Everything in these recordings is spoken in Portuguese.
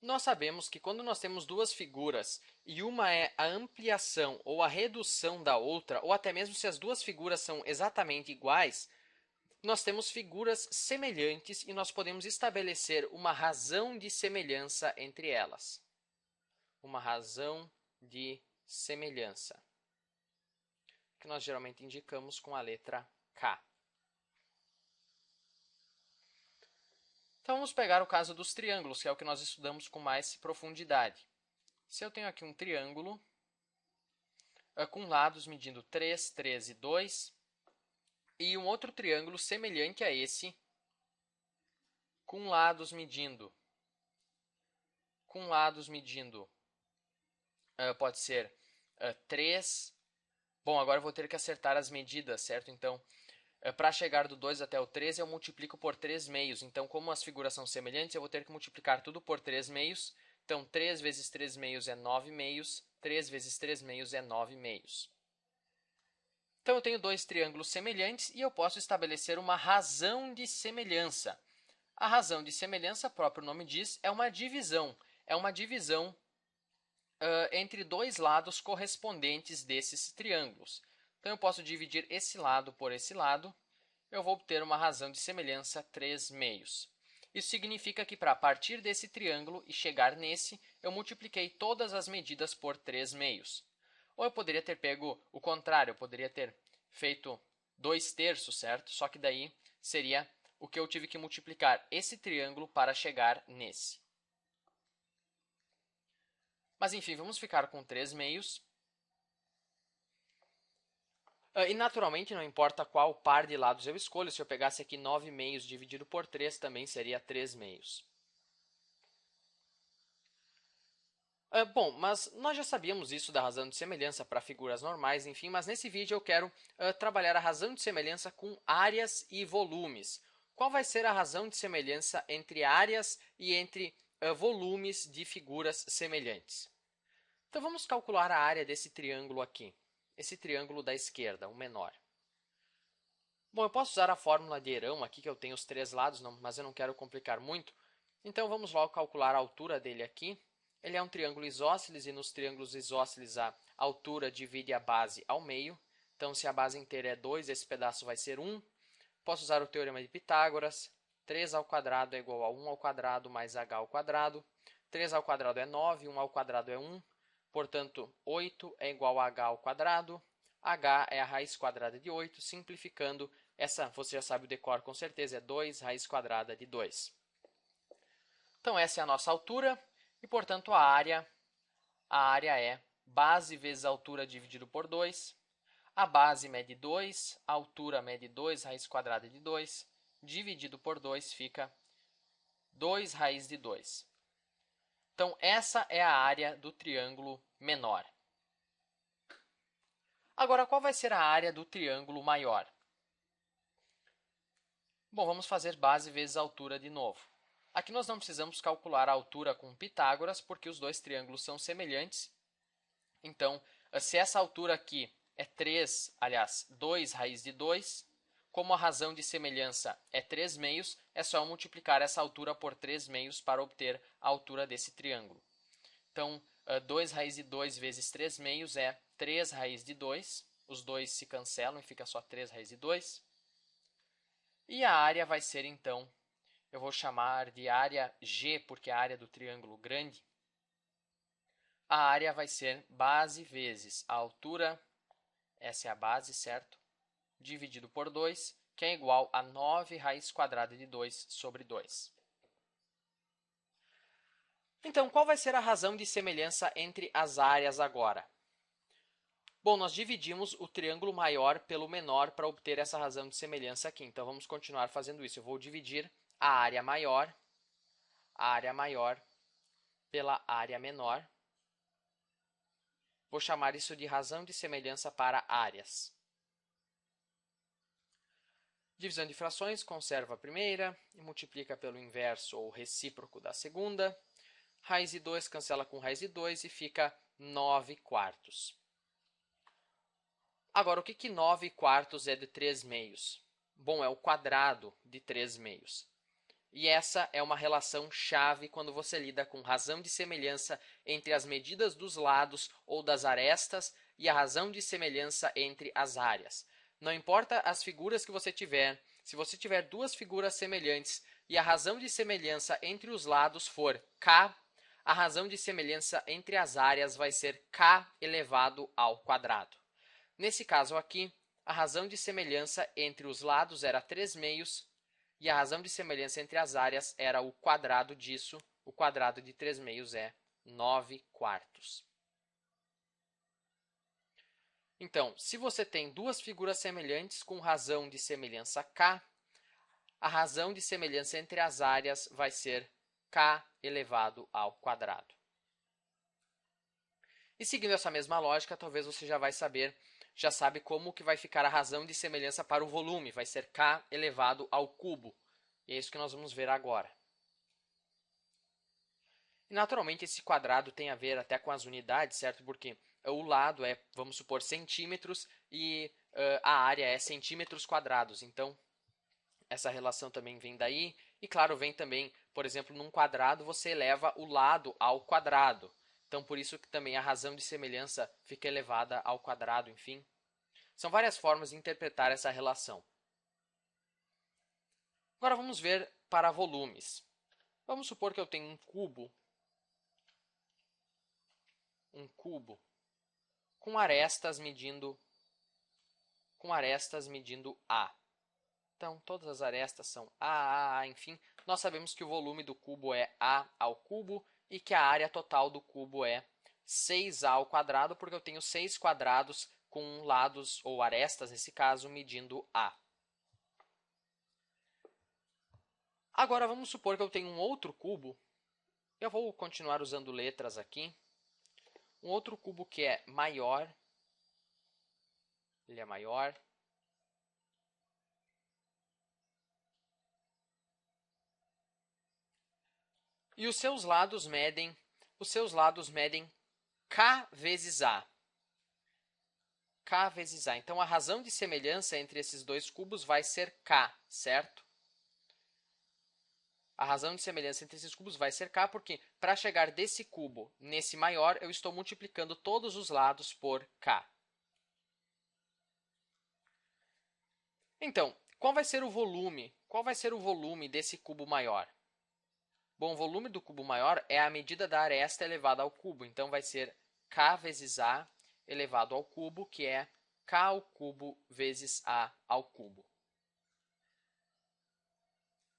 Nós sabemos que quando nós temos duas figuras e uma é a ampliação ou a redução da outra, ou até mesmo se as duas figuras são exatamente iguais, nós temos figuras semelhantes e nós podemos estabelecer uma razão de semelhança entre elas. Uma razão de semelhança, que nós geralmente indicamos com a letra K. Então, vamos pegar o caso dos triângulos, que é o que nós estudamos com mais profundidade. Se eu tenho aqui um triângulo com lados medindo 3, 3 e 2, e um outro triângulo semelhante a esse, com lados medindo, pode ser 3. Bom, agora eu vou ter que acertar as medidas, certo? Então, para chegar do 2 até o 13, eu multiplico por 3 meios. Então, como as figuras são semelhantes, eu vou ter que multiplicar tudo por 3 meios. Então, 3 vezes 3 meios é 9 meios. 3 vezes 3 meios é 9 meios. Então, eu tenho dois triângulos semelhantes e eu posso estabelecer uma razão de semelhança. A razão de semelhança, o próprio nome diz, é uma divisão. É uma divisão entre dois lados correspondentes desses triângulos. Então, eu posso dividir esse lado por esse lado. Eu vou obter uma razão de semelhança 3 meios. Isso significa que para partir desse triângulo e chegar nesse, eu multipliquei todas as medidas por 3 meios. Ou eu poderia ter pego o contrário, eu poderia ter feito 2 terços, certo? Só que daí seria o que eu tive que multiplicar esse triângulo para chegar nesse. Mas enfim, vamos ficar com 3 meios. E naturalmente não importa qual par de lados eu escolho, se eu pegasse aqui 9 meios dividido por 3, também seria 3 meios. Bom, mas nós já sabíamos isso da razão de semelhança para figuras normais, enfim, mas nesse vídeo eu quero trabalhar a razão de semelhança com áreas e volumes. Qual vai ser a razão de semelhança entre áreas e entre volumes de figuras semelhantes? Então vamos calcular a área desse triângulo aqui, esse triângulo da esquerda, o menor. Bom, eu posso usar a fórmula de Herão aqui, que eu tenho os 3 lados, mas eu não quero complicar muito. Então vamos logo calcular a altura dele aqui. Ele é um triângulo isósceles e nos triângulos isósceles a altura divide a base ao meio. Então, se a base inteira é 2, esse pedaço vai ser 1. Posso usar o teorema de Pitágoras. 3 ao quadrado é igual a 1 ao quadrado mais h ao quadrado. 3 ao quadrado é 9, 1 ao quadrado é 1. Portanto, 8 é igual a h ao quadrado. h é a raiz quadrada de 8. Simplificando, essa você já sabe o decor com certeza, é 2 raiz quadrada de 2. Então, essa é a nossa altura. E, portanto, a área é base vezes a altura dividido por 2. A base mede 2, a altura mede 2 raiz quadrada de 2, dividido por 2 fica 2 raiz de 2. Então, essa é a área do triângulo menor. Agora, qual vai ser a área do triângulo maior? Bom, vamos fazer base vezes a altura de novo. Aqui nós não precisamos calcular a altura com Pitágoras, porque os dois triângulos são semelhantes. Então, se essa altura aqui é 2 raiz de 2, como a razão de semelhança é 3 meios, é só multiplicar essa altura por 3 meios para obter a altura desse triângulo. Então, 2 raiz de 2 vezes 3 meios é 3 raiz de 2. Os dois se cancelam e fica só 3 raiz de 2. E a área vai ser, então, eu vou chamar de área G, porque é a área do triângulo grande. A área vai ser base vezes a altura, essa é a base, certo? Dividido por 2, que é igual a 9 raiz quadrada de 2 sobre 2. Então, qual vai ser a razão de semelhança entre as áreas agora? Bom, nós dividimos o triângulo maior pelo menor para obter essa razão de semelhança aqui. Então, vamos continuar fazendo isso. Eu vou dividir a área maior pela área menor. Vou chamar isso de razão de semelhança para áreas. Divisão de frações, conserva a primeira e multiplica pelo inverso ou recíproco da segunda. Raiz de 2 cancela com raiz de 2 e fica 9 quartos. Agora, o que 9 quartos é de 3 meios? Bom, é o quadrado de 3 meios. E essa é uma relação chave quando você lida com razão de semelhança entre as medidas dos lados ou das arestas e a razão de semelhança entre as áreas. Não importa as figuras que você tiver, se você tiver duas figuras semelhantes e a razão de semelhança entre os lados for k, a razão de semelhança entre as áreas vai ser k elevado ao quadrado. Nesse caso aqui, a razão de semelhança entre os lados era 3/2 e a razão de semelhança entre as áreas era o quadrado disso. O quadrado de 3/2 é 9/4. Então, se você tem duas figuras semelhantes com razão de semelhança k, a razão de semelhança entre as áreas vai ser k elevado ao quadrado. E seguindo essa mesma lógica, talvez você já sabe como que vai ficar a razão de semelhança para o volume, vai ser k elevado ao cubo. E é isso que nós vamos ver agora. E, naturalmente, esse quadrado tem a ver até com as unidades, certo? Porque o lado é, vamos supor, centímetros e a área é centímetros quadrados. Então, essa relação também vem daí. E, claro, vem também, por exemplo, num quadrado você eleva o lado ao quadrado. Então, por isso que também a razão de semelhança fica elevada ao quadrado, enfim. São várias formas de interpretar essa relação. Agora vamos ver para volumes. Vamos supor que eu tenho um cubo com arestas medindo A. Então, todas as arestas são A, enfim. Nós sabemos que o volume do cubo é A ao cubo e que a área total do cubo é 6A ao quadrado, porque eu tenho 6 quadrados com lados, ou arestas, nesse caso, medindo A. Agora, vamos supor que eu tenho um outro cubo. Eu vou continuar usando letras aqui. Um outro cubo que é maior. Ele é maior. E os seus lados medem k vezes A. K vezes A. Então, a razão de semelhança entre esses dois cubos vai ser k, certo? A razão de semelhança entre esses cubos vai ser k, porque para chegar desse cubo nesse maior, eu estou multiplicando todos os lados por k. Então, qual vai ser o volume? Qual vai ser o volume desse cubo maior? Bom, o volume do cubo maior é a medida da aresta elevada ao cubo. Então, vai ser k vezes A elevado ao cubo, que é k ao cubo vezes A ao cubo.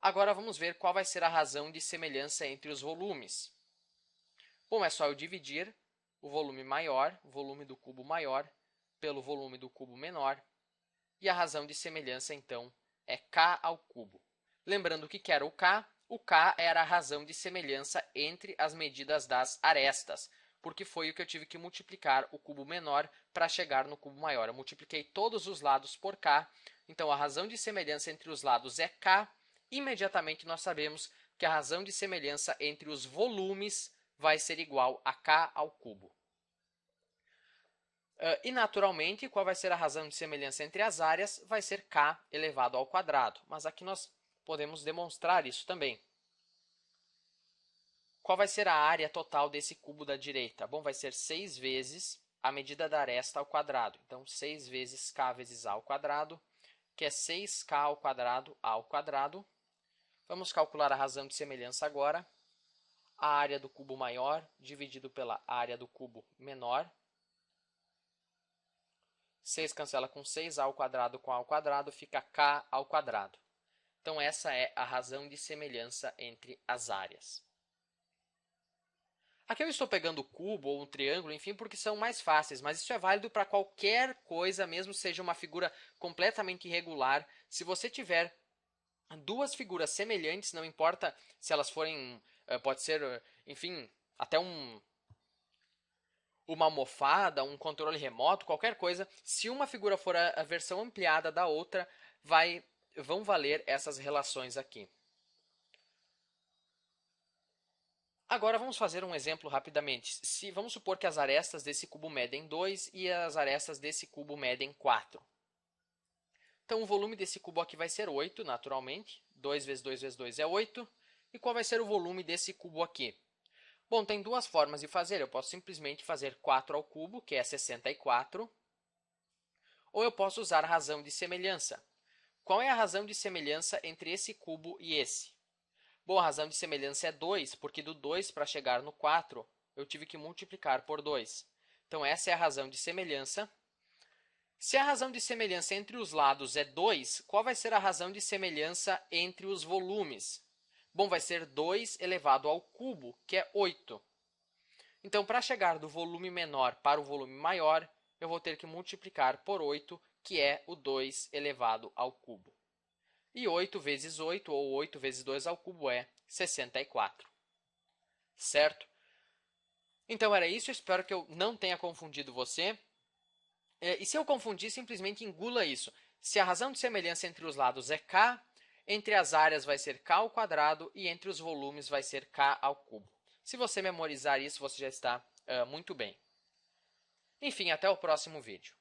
Agora, vamos ver qual vai ser a razão de semelhança entre os volumes. Bom, é só eu dividir o volume maior, o volume do cubo maior, pelo volume do cubo menor. E a razão de semelhança, então, é k ao cubo. Lembrando o que era o k? O k era a razão de semelhança entre as medidas das arestas, porque foi o que eu tive que multiplicar o cubo menor para chegar no cubo maior. Eu multipliquei todos os lados por k, então a razão de semelhança entre os lados é k. Imediatamente nós sabemos que a razão de semelhança entre os volumes vai ser igual a k ao cubo. E, naturalmente, qual vai ser a razão de semelhança entre as áreas? Vai ser k elevado ao quadrado. Mas aqui nós podemos demonstrar isso também. Qual vai ser a área total desse cubo da direita? Bom, vai ser 6 vezes a medida da aresta ao quadrado. Então, 6 vezes k vezes a ao quadrado, que é 6k ao quadrado. Vamos calcular a razão de semelhança agora. A área do cubo maior dividido pela área do cubo menor. 6 cancela com 6, a ao quadrado com a ao quadrado, fica k ao quadrado. Então, essa é a razão de semelhança entre as áreas. Aqui eu estou pegando o cubo ou um triângulo, enfim, porque são mais fáceis, mas isso é válido para qualquer coisa, mesmo seja uma figura completamente irregular. Se você tiver duas figuras semelhantes, não importa se elas forem, pode ser, enfim, até uma almofada, um controle remoto, qualquer coisa, se uma figura for a versão ampliada da outra, vão valer essas relações aqui. Agora vamos fazer um exemplo rapidamente. Vamos supor que as arestas desse cubo medem 2 e as arestas desse cubo medem 4. Então o volume desse cubo aqui vai ser 8, naturalmente. 2 vezes 2 vezes 2 é 8. E qual vai ser o volume desse cubo aqui? Bom, tem duas formas de fazer. Eu posso simplesmente fazer 4 ao cubo, que é 64. Ou eu posso usar a razão de semelhança. Qual é a razão de semelhança entre esse cubo e esse? Bom, a razão de semelhança é 2, porque do 2 para chegar no 4, eu tive que multiplicar por 2. Então, essa é a razão de semelhança. Se a razão de semelhança entre os lados é 2, qual vai ser a razão de semelhança entre os volumes? Bom, vai ser 2 elevado ao cubo, que é 8. Então, para chegar do volume menor para o volume maior, eu vou ter que multiplicar por 8, que é o 2 elevado ao cubo. E 8 vezes 8, ou 8 vezes 2 ao cubo, é 64. Certo? Então, era isso. Eu espero que eu não tenha confundido você. E se eu confundir, simplesmente engula isso. Se a razão de semelhança entre os lados é k, entre as áreas vai ser k ao quadrado e entre os volumes vai ser k ao cubo. Se você memorizar isso, você já está muito bem. Enfim, até o próximo vídeo.